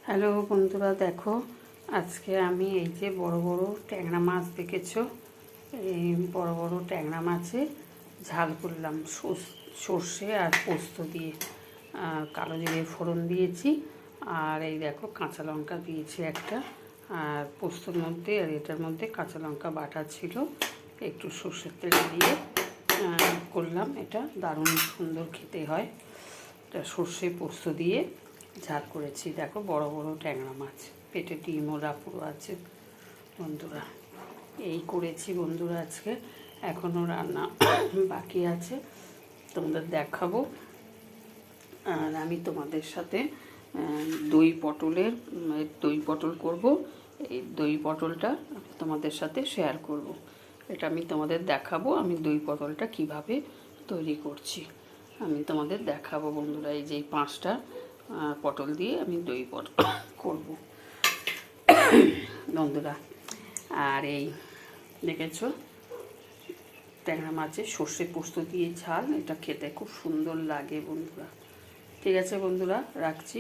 Hello বন্ধুরা, দেখো আজকে আমি এই যে বড় বড় ট্যাংরা মাছ দেখেছো, এই বড় বড় ট্যাংরা মাছে ঝাল করলাম সর্ষে আর পোস্ত দিয়ে। কালো জিরে ফোড়ন দিয়েছি, আর এই দেখো কাঁচা লঙ্কা দিয়েছি একটা, আর পোস্তর মধ্যে আর এটার মধ্যে কাঁচা লঙ্কা বাটা ছিল, একটু সর্ষের তেল দিয়ে করলাম। এটা দারুণ সুন্দর খেতে হয়। এটা সর্ষে পোস্ত দিয়ে ঝাল করেছি। দেখো বড় বড় ট্যাংরা মাছ, পেটে ডিমওরা পুরো আছে বন্ধুরা। এই করেছি বন্ধুরা আজকে, এখনও রান্না বাকি আছে, তোমাদের দেখাবো। আর আমি তোমাদের সাথে দই পটল করব। এই দই পটলটা তোমাদের সাথে শেয়ার করব। এটা আমি তোমাদের দেখাবো, আমি দই পটলটা কিভাবে তৈরি করছি আমি তোমাদের দেখাবো বন্ধুরা। এই যে 5টা পটল দিয়ে আমি দই পটল করব বন্ধুরা। আর এই দেখেছো ট্যাংরা মাছের সর্ষে পোস্ত দিয়ে ঝাল, এটা খেতে খুব সুন্দর লাগে বন্ধুরা। ঠিক আছে বন্ধুরা, রাখছি।